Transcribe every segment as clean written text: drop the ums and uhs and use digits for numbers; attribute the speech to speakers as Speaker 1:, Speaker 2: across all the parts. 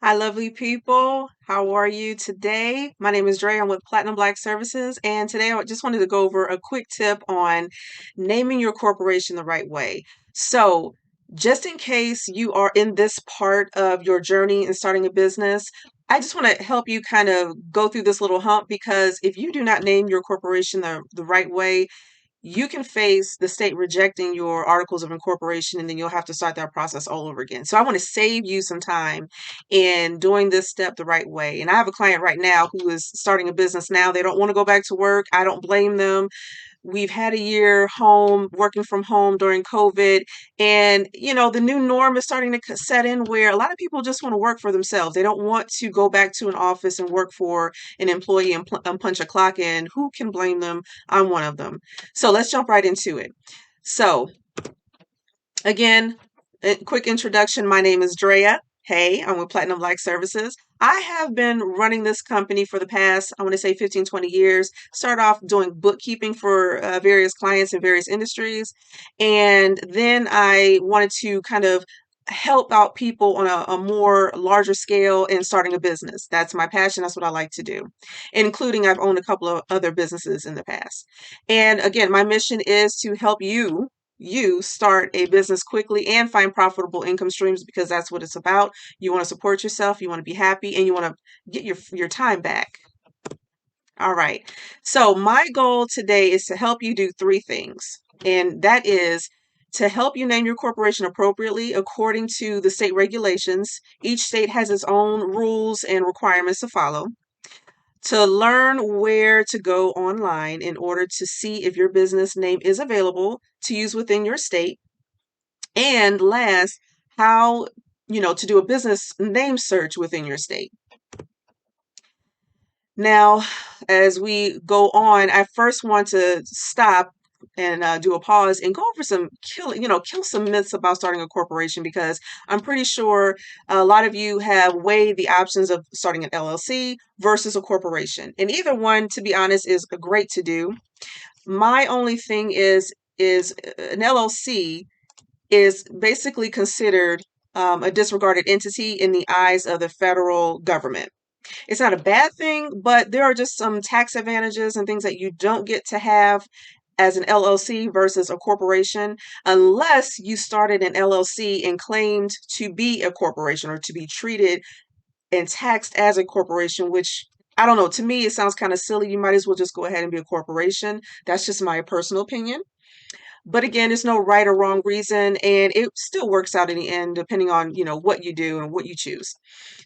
Speaker 1: Hi, lovely people. How are you today? My name is Dreya. I'm with Platinum Black Services, and today I just wanted to go over a quick tip on naming your corporation the right way. So, just in case you are in this part of your journey in starting a business, I just want to help you kind of go through this little hump because if you do not name your corporation the right way, you can face the state rejecting your articles of incorporation and then you'll have to start that process all over again. So I want to save you some time in doing this step the right way. And I have a client right now who is starting a business now. They don't want to go back to work. I don't blame them. We've had a year home, working from home during COVID. And, the new norm is starting to set in where a lot of people just want to work for themselves. They don't want to go back to an office and work for an employee and punch a clock in. Who can blame them? I'm one of them. So let's jump right into it. So, again, a quick introduction. My name is Dreya. Hey, I'm with Platinum Black Services. I have been running this company for the past, I want to say 15, 20 years. Started off doing bookkeeping for various clients in various industries. And then I wanted to kind of help out people on a more larger scale in starting a business. That's my passion. That's what I like to do, including I've owned a couple of other businesses in the past. And again, my mission is to help you start a business quickly and find profitable income streams because that's what it's about. You want to support yourself, you want to be happy, and you want to get your time back. All right. So my goal today is to help you do three things. And that is to help you name your corporation appropriately according to the state regulations. Each state has its own rules and requirements to follow. To learn where to go online in order to see if your business name is available to use within your state. And last, how, to do a business name search within your state. Now, as we go on, I first want to stop and do a pause and go over kill some myths about starting a corporation because I'm pretty sure a lot of you have weighed the options of starting an LLC versus a corporation. And either one, to be honest, is great to do. My only thing is an LLC is basically considered a disregarded entity in the eyes of the federal government. It's not a bad thing, but there are just some tax advantages and things that you don't get to have as an LLC versus a corporation unless you started an LLC and claimed to be a corporation or to be treated and taxed as a corporation, which I don't know. To me, it sounds kind of silly. You might as well just go ahead and be a corporation. That's just my personal opinion. But again, there's no right or wrong reason, and it still works out in the end, depending on, what you do and what you choose.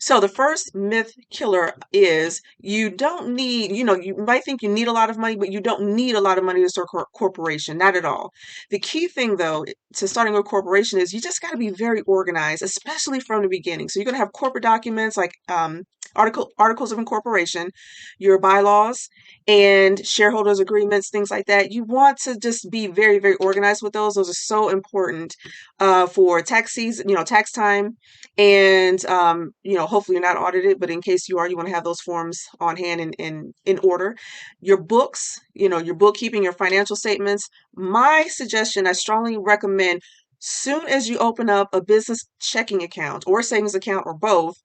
Speaker 1: So the first myth killer is you don't need, you might think you need a lot of money, but you don't need a lot of money to start a corporation. Not at all. The key thing, though, to starting a corporation is you just got to be very organized, especially from the beginning. So you're going to have corporate documents like articles of incorporation, your bylaws, and shareholders agreements, things like that. You want to just be very, very organized with those. Those are so important for tax season, tax time. And, hopefully you're not audited, but in case you are, you want to have those forms on hand and in order. Your books, your bookkeeping, your financial statements. My suggestion, I strongly recommend soon as you open up a business checking account or savings account or both,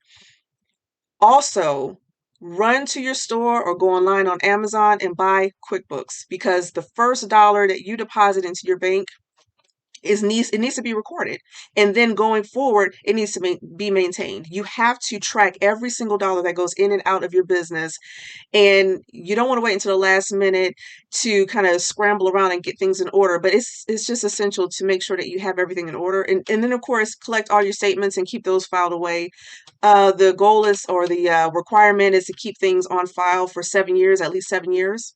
Speaker 1: also run to your store or go online on Amazon and buy QuickBooks because the first dollar that you deposit into your bank it needs to be recorded, and then going forward it needs to be maintained. You have to track every single dollar that goes in and out of your business, and you don't want to wait until the last minute to kind of scramble around and get things in order, but it's just essential to make sure that you have everything in order, and then of course collect all your statements and keep those filed away. The goal is, or the requirement is to keep things on file for 7 years, at least 7 years.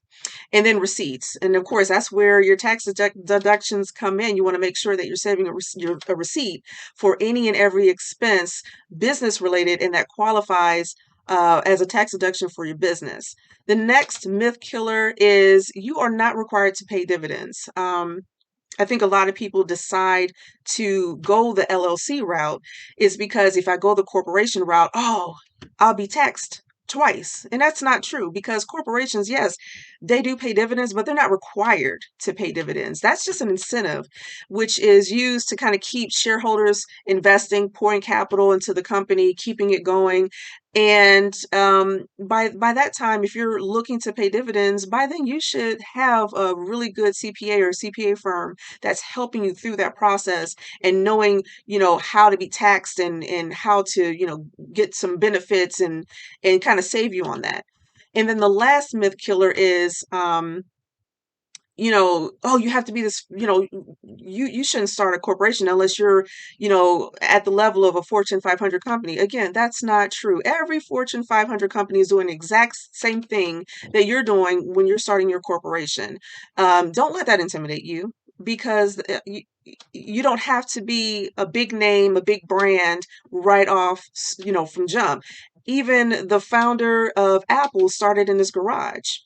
Speaker 1: And then receipts. And of course, that's where your tax deductions come in. You want to make sure that you're saving a receipt for any and every expense business related and that qualifies as a tax deduction for your business. The next myth killer is you are not required to pay dividends. I think a lot of people decide to go the LLC route is because if I go the corporation route, oh, I'll be taxed twice. And that's not true because corporations, yes, they do pay dividends, but they're not required to pay dividends. That's just an incentive, which is used to kind of keep shareholders investing, pouring capital into the company, keeping it going. And by that time, if you're looking to pay dividends, by then you should have a really good CPA or CPA firm that's helping you through that process and knowing, how to be taxed and how to, get some benefits and kind of save you on that. And then the last myth killer is, oh, you have to be this, you shouldn't start a corporation unless you're, at the level of a Fortune 500 company. Again, that's not true. Every Fortune 500 company is doing the exact same thing that you're doing when you're starting your corporation. Don't let that intimidate you because you don't have to be a big name, a big brand right off, from jump. Even the founder of Apple started in his garage.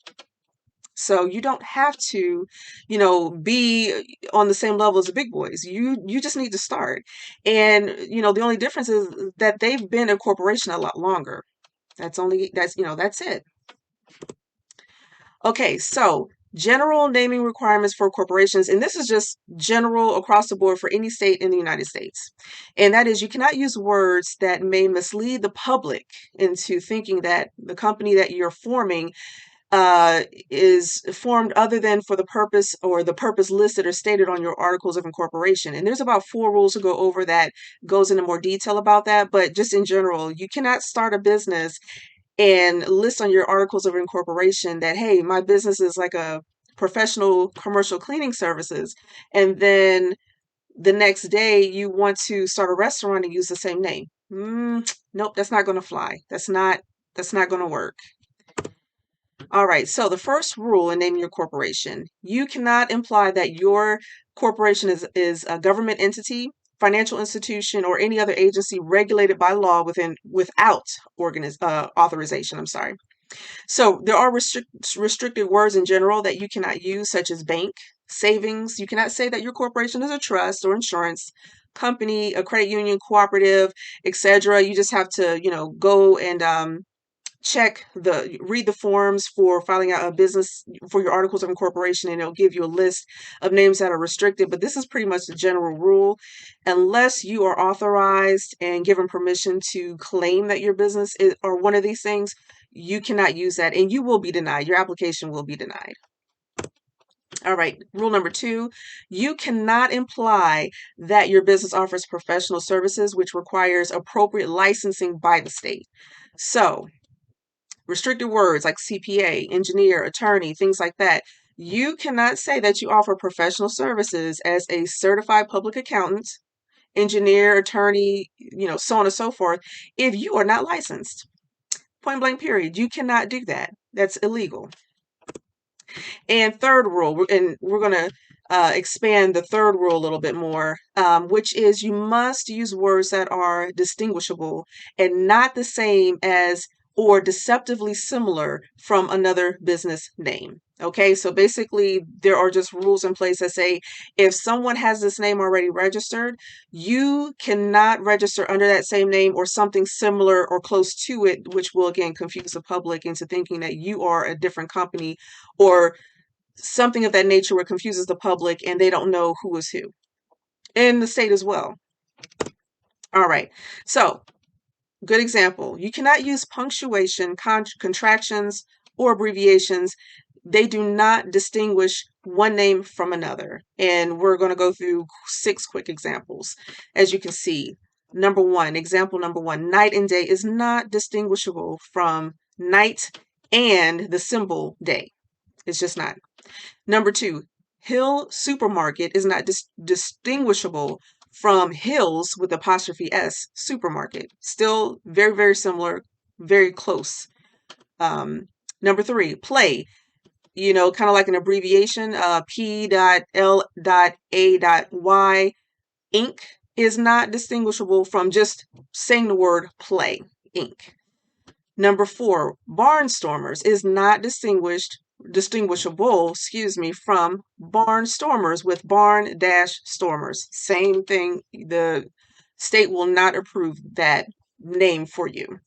Speaker 1: So you don't have to, be on the same level as the big boys. You just need to start. And, the only difference is that they've been a corporation a lot longer. That's it. Okay, so general naming requirements for corporations, and this is just general across the board for any state in the United States. And that is you cannot use words that may mislead the public into thinking that the company that you're forming is formed other than for the purpose or the purpose listed or stated on your articles of incorporation. And there's about 4 rules to go over that goes into more detail about that. But just in general, you cannot start a business and list on your articles of incorporation that, hey, my business is like a professional commercial cleaning services. And then the next day you want to start a restaurant and use the same name. Nope, that's not going to fly. That's not going to work. All right, so the first rule in naming your corporation, you cannot imply that your corporation is a government entity, financial institution, or any other agency regulated by law without authorization. I'm sorry. So there are restricted words in general that you cannot use, such as bank, savings. You cannot say that your corporation is a trust or insurance company, a credit union, cooperative, etc. You just have to, go and read the forms for filing out a business for your articles of incorporation, and it'll give you a list of names that are restricted. But this is pretty much the general rule. Unless you are authorized and given permission to claim that your business is or one of these things, you cannot use that and you will be denied. Your application will be denied. All right, rule number 2, you cannot imply that your business offers professional services, which requires appropriate licensing by the state. So restricted words like CPA, engineer, attorney, things like that. You cannot say that you offer professional services as a certified public accountant, engineer, attorney, so on and so forth, if you are not licensed. Point blank, period. You cannot do that. That's illegal. And third rule, and we're going to expand the third rule a little bit more, which is you must use words that are distinguishable and not the same as or deceptively similar from another business name. Okay, so basically there are just rules in place that say if someone has this name already registered, you cannot register under that same name or something similar or close to it, which will again confuse the public into thinking that you are a different company or something of that nature where it confuses the public and they don't know who is who. In the state as well. All right, so good example. You cannot use punctuation, contractions, or abbreviations. They do not distinguish one name from another. And we're going to go through 6 quick examples. As you can see, example number 1, night and day is not distinguishable from night and the symbol day. It's just not. Number 2, Hill Supermarket is not distinguishable from Hills with apostrophe S supermarket. Still very, very similar, very close. Number 3, play, kind of like an abbreviation, P.L.A.Y. Inc. is not distinguishable from just saying the word play, Inc. Number 4, barnstormers is not distinguishable, from barnstormers with barn-stormers. Same thing. The state will not approve that name for you.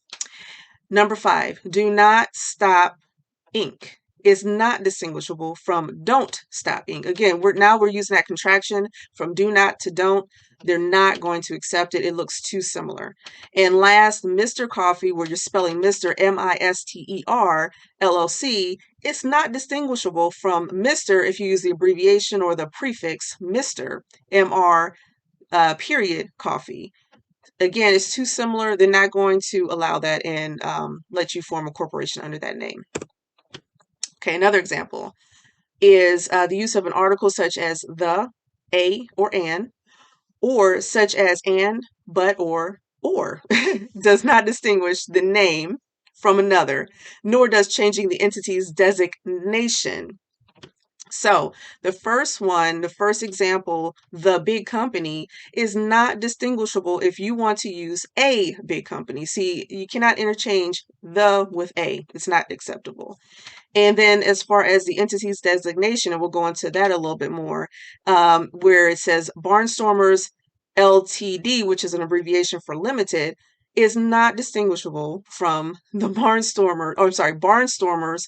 Speaker 1: Number 5, do not stop ink is not distinguishable from don't stop ink. Again, we're using that contraction from do not to don't. They're not going to accept it. It looks too similar. And last, Mr. Coffee, where you're spelling Mr. Mister LLC, it's not distinguishable from Mr. if you use the abbreviation or the prefix Mr. Mr. Period coffee. Again, it's too similar. They're not going to allow that and let you form a corporation under that name. Okay, another example is the use of an article such as the, a, or an, or such as and, but, or does not distinguish the name from another, nor does changing the entity's designation. So the first one, the first example, the big company, is not distinguishable if you want to use a big company. See, you cannot interchange the with a. It's not acceptable. And then as far as the entity's designation, and we'll go into that a little bit more, where it says Barnstormers LTD, which is an abbreviation for limited, is not distinguishable from the Barnstormers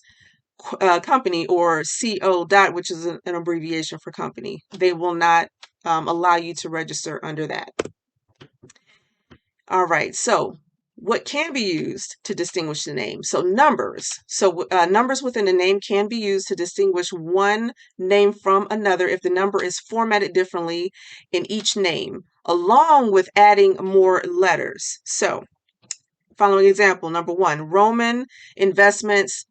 Speaker 1: company, or CO dot, which is an abbreviation for company. They will not allow you to register under that. All right, so what can be used to distinguish the name? So numbers. So numbers within a name can be used to distinguish one name from another if the number is formatted differently in each name, along with adding more letters. So following example, number 1, Roman Investments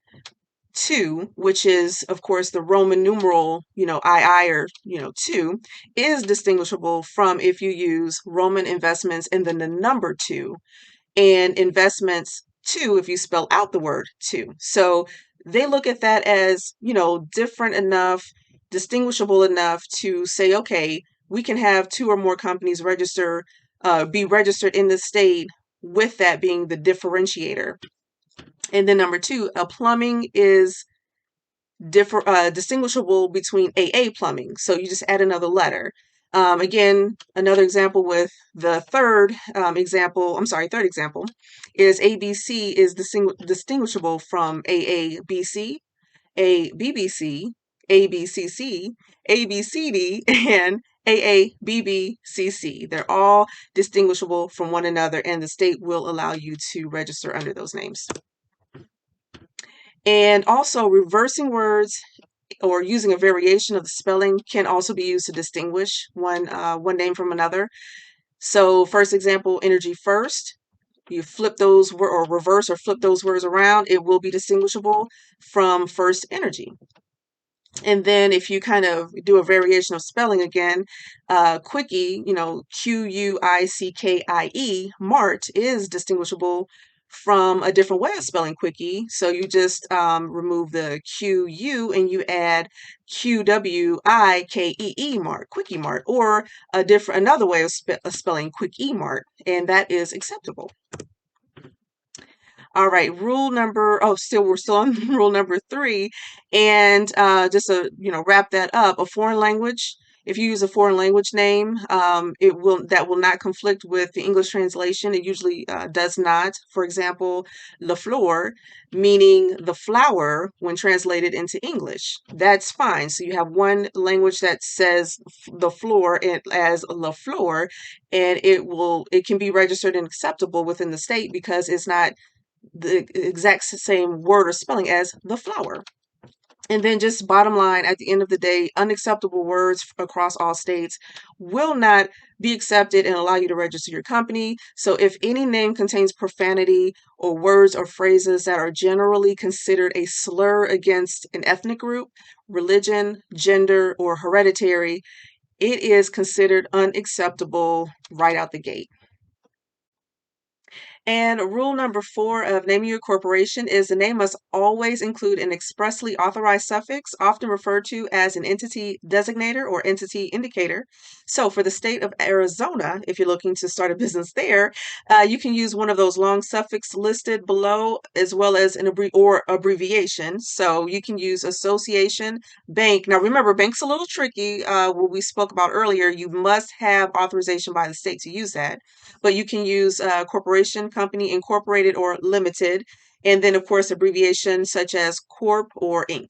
Speaker 1: 2, which is of course the Roman numeral, II, or 2, is distinguishable from if you use Roman investments and then the number 2, and investments 2 if you spell out the word 2. So they look at that as, different enough, distinguishable enough to say, okay, we can have 2 or more companies be registered in the state, with that being the differentiator. And then number 2, a plumbing is distinguishable between AA plumbing. So you just add another letter. Again, another example with the third example is ABC is distinguishable from AABC, ABBC, ABCC, ABCD, and AABBCC. They're all distinguishable from one another, and the state will allow you to register under those names. And also, reversing words or using a variation of the spelling can also be used to distinguish one name from another. So first example, energy first. You flip those or reverse or flip those words around, it will be distinguishable from first energy. And then if you kind of do a variation of spelling again, quickie, Quickie, Mart, is distinguishable from a different way of spelling quickie. So you just remove the QU and you add QWIKEE Mart, Quickie Mart, or another way of spelling Quickie Mart, and that is acceptable. All right, we're still on rule number 3, and just to wrap that up, a foreign language. If you use a foreign language name, that will not conflict with the English translation. It usually does not. For example, la flor, meaning the flower, when translated into English, that's fine. So you have one language that says the floor as la flor, and it can be registered and acceptable within the state because it's not the exact same word or spelling as the flower. And then just bottom line, at the end of the day, unacceptable words across all states will not be accepted and allow you to register your company. So if any name contains profanity or words or phrases that are generally considered a slur against an ethnic group, religion, gender, or hereditary, it is considered unacceptable right out the gate. And rule number 4 of naming your corporation is the name must always include an expressly authorized suffix, often referred to as an entity designator or entity indicator. So for the state of Arizona, if you're looking to start a business there, you can use one of those long suffix listed below, as well as an abbreviation. So you can use association, bank. Now remember, bank's a little tricky. What we spoke about earlier, you must have authorization by the state to use that. But you can use corporation, company, incorporated, or limited. And then, of course, abbreviations such as Corp or Inc.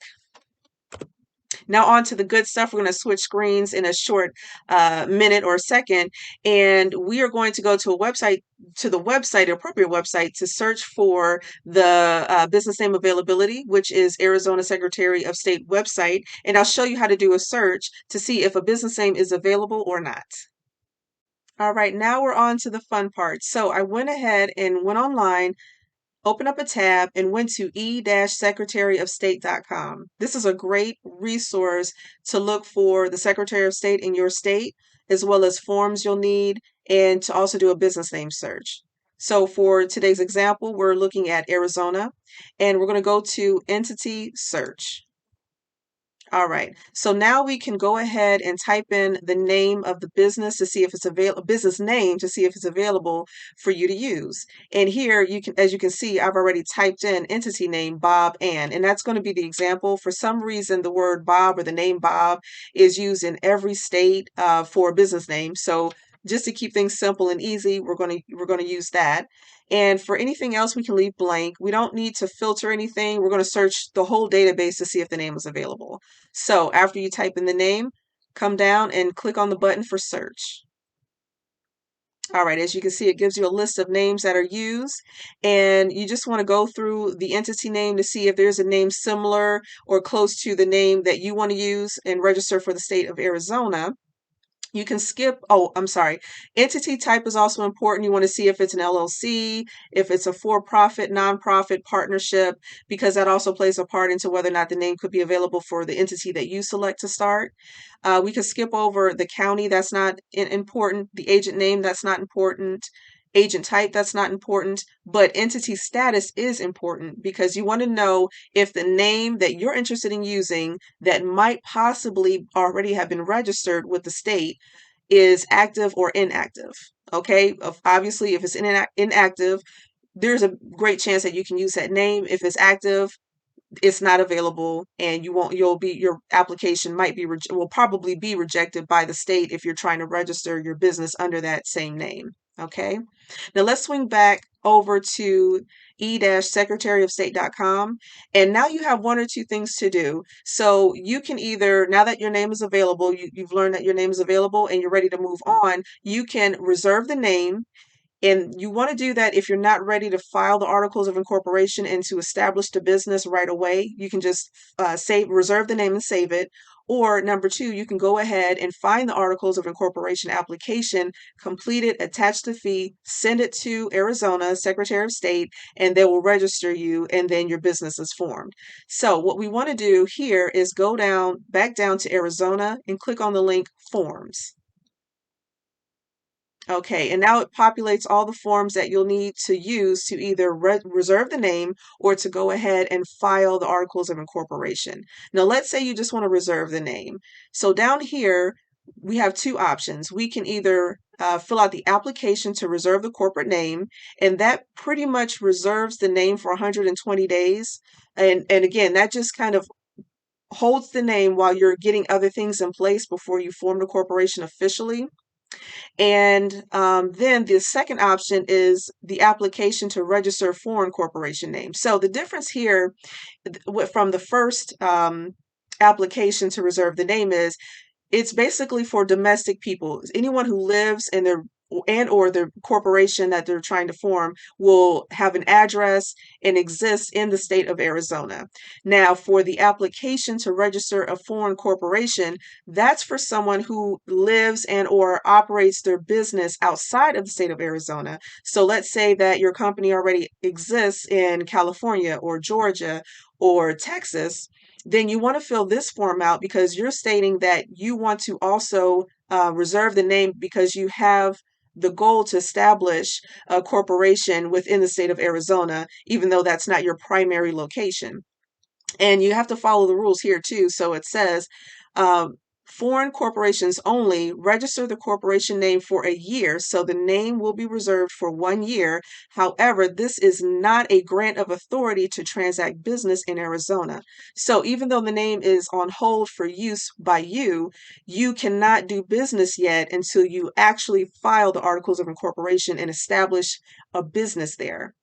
Speaker 1: Now on to the good stuff. We're going to switch screens in a short minute or second, and we are going to go to the website, appropriate website, to search for the business name availability, which is Arizona Secretary of State website, and I'll show you how to do a search to see if a business name is available or not. All right, now we're on to the fun part. So I went ahead and went online, open up a tab, and went to e-secretaryofstate.com. This is a great resource to look for the Secretary of State in your state, as well as forms you'll need, and to also do a business name search. So for today's example, we're looking at Arizona, and we're going to go to Entity Search. All right, so now we can go ahead and type in the name of the business to see if it's available, business name to see if it's available for you to use. And here you can, as you can see, I've already typed in entity name Bob and that's going to be the example. For some reason, the word Bob or the name Bob is used in every state for a business name. So just to keep things simple and easy, we're going to use that. And for anything else, we can leave blank. We don't need to filter anything. We're going to search the whole database to see if the name is available. So after you type in the name, come down and click on the button for search. All right, as you can see, it gives you a list of names that are used, and you just want to go through the entity name to see if there's a name similar or close to the name that you want to use and register for the state of Arizona. You can skip, oh, I'm sorry. Entity type is also important. You want to see if it's an LLC, if it's a for-profit, nonprofit, partnership, because that also plays a part into whether or not the name could be available for the entity that you select to start. We can skip over the county, that's not important. The agent name, that's not important. Agent type, that's not important, but entity status is important because you want to know if the name that you're interested in using that might possibly already have been registered with the state is active or inactive. Okay, obviously, if it's inactive, there's a great chance that you can use that name. If it's active, it's not available, and your application will probably be rejected by the state if you're trying to register your business under that same name. Okay, now let's swing back over to e-secretaryofstate.com, and now you have one or two things to do. So you can either, now that your name is available, you've learned that your name is available and you're ready to move on, you can reserve the name. And you want to do that if you're not ready to file the articles of incorporation and to establish the business right away. You can just reserve the name and save it. Or number two, you can go ahead and find the articles of incorporation application, complete it, attach the fee, send it to Arizona Secretary of State, and they will register you, and then your business is formed. So what we want to do here is go back down to Arizona and click on the link Forms. Okay, and now it populates all the forms that you'll need to use to either reserve the name or to go ahead and file the articles of incorporation. Now, let's say you just want to reserve the name. So down here, we have two options. We can either fill out the application to reserve the corporate name, and that pretty much reserves the name for 120 days. And again, that just kind of holds the name while you're getting other things in place before you form the corporation officially. And then the second option is the application to register foreign corporation name. So the difference here from the first application to reserve the name is it's basically for domestic people. Anyone who lives in their or the corporation that they're trying to form will have an address and exist in the state of Arizona. Now, for the application to register a foreign corporation, that's for someone who lives and or operates their business outside of the state of Arizona. So let's say that your company already exists in California or Georgia or Texas, then you want to fill this form out because you're stating that you want to also reserve the name because you have the goal to establish a corporation within the state of Arizona, even though that's not your primary location. And you have to follow the rules here too. So it says, Foreign corporations only, register the corporation name for a year, so the name will be reserved for 1 year. However, this is not a grant of authority to transact business in Arizona. So even though the name is on hold for use by you, you cannot do business yet until you actually file the articles of incorporation and establish a business there.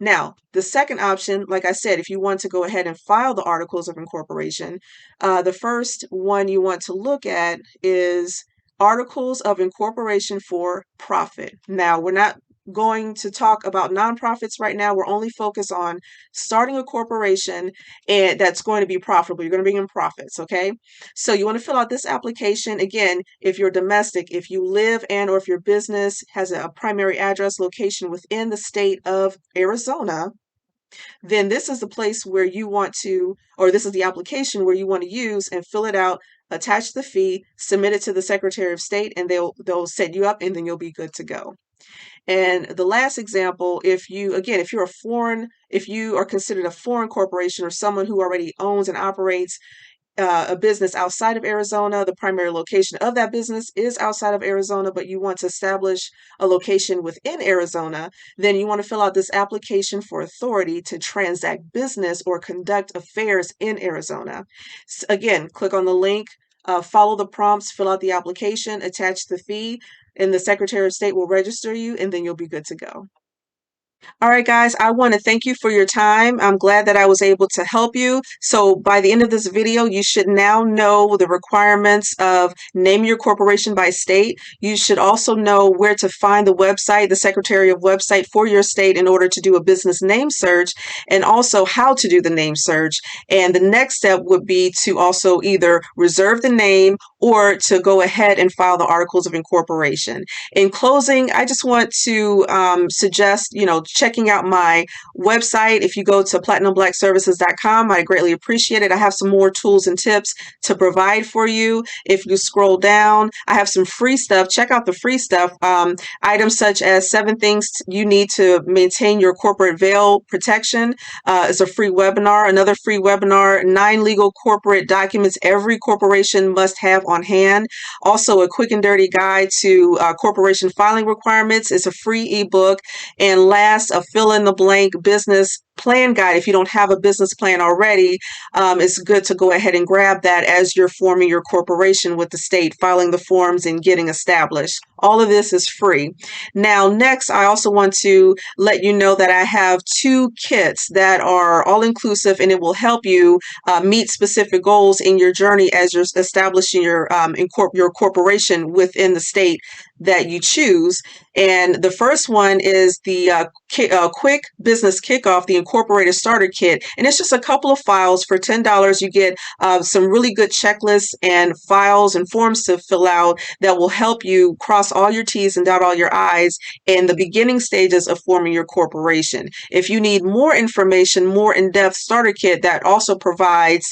Speaker 1: Now, the second option, like I said, if you want to go ahead and file the articles of incorporation, the first one you want to look at is articles of incorporation for profit. Now, we're not going to talk about nonprofits right now. We're only focused on starting a corporation and that's going to be profitable. You're going to bring in profits, okay? So you want to fill out this application. Again, if you're domestic, if you live and or if your business has a primary address location within the state of Arizona, then this is the place where you want to, or this is the application where you want to use and fill it out, attach the fee, submit it to the Secretary of State, and they'll set you up and then you'll be good to go. And the last example, if you, again, if you are considered a foreign corporation or someone who already owns and operates a business outside of Arizona, the primary location of that business is outside of Arizona, but you want to establish a location within Arizona, then you want to fill out this application for authority to transact business or conduct affairs in Arizona. Again, click on the link, follow the prompts, fill out the application, attach the fee, and the Secretary of State will register you, and then you'll be good to go. All right, guys, I want to thank you for your time. I'm glad that I was able to help you. So by the end of this video, you should now know the requirements of naming your corporation by state. You should also know where to find the website, the Secretary of website for your state in order to do a business name search, and also how to do the name search. And the next step would be to also either reserve the name or to go ahead and file the articles of incorporation. In closing, I just want to suggest, checking out my website. If you go to platinumblackservices.com, I greatly appreciate it. I have some more tools and tips to provide for you. If you scroll down, I have some free stuff. Check out the free stuff. Items such as 7 things you need to maintain your corporate veil protection is a free webinar. Another free webinar, 9 legal corporate documents every corporation must have on hand. Also, a quick and dirty guide to corporation filing requirements is a free ebook. And last, a fill in the blank business plan guide. If you don't have a business plan already, it's good to go ahead and grab that as you're forming your corporation with the state, filing the forms and getting established. All of this is free. Now, next, I also want to let you know that I have 2 kits that are all inclusive and it will help you meet specific goals in your journey as you're establishing your corporation within the state that you choose. And the first one is the quick business kickoff, the Incorporator starter kit. And it's just a couple of files for $10. You get some really good checklists and files and forms to fill out that will help you cross all your T's and dot all your I's in the beginning stages of forming your corporation. If you need more information, more in-depth starter kit that also provides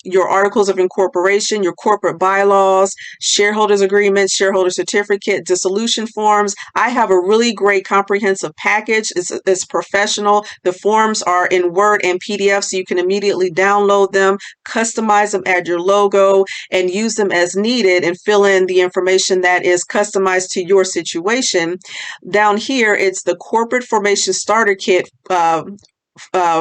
Speaker 1: your articles of incorporation, your corporate bylaws, shareholders agreements, shareholder certificate, dissolution forms. I have a really great comprehensive package. It's professional. The forms are in Word and PDF, so you can immediately download them, customize them, add your logo, and use them as needed and fill in the information that is customized to your situation. Down here, it's the corporate formation starter kit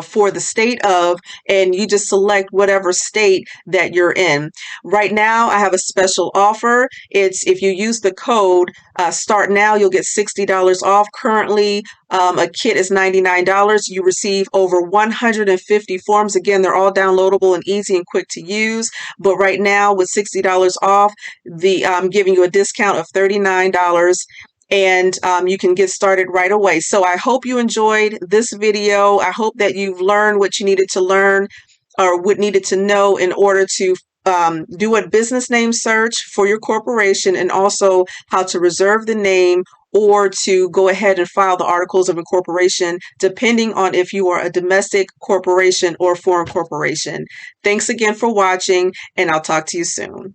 Speaker 1: for the state of, and you just select whatever state that you're in. Right now, I have a special offer. It's if you use the code START NOW, you'll get $60 off. Currently, a kit is $99. You receive over 150 forms. Again, they're all downloadable and easy and quick to use. But right now, with $60 off, I'm giving you a discount of $39. And you can get started right away. So I hope you enjoyed this video. I hope that you've learned what you needed to learn or what needed to know in order to do a business name search for your corporation, and also how to reserve the name or to go ahead and file the articles of incorporation, depending on if you are a domestic corporation or foreign corporation. Thanks again for watching, and I'll talk to you soon.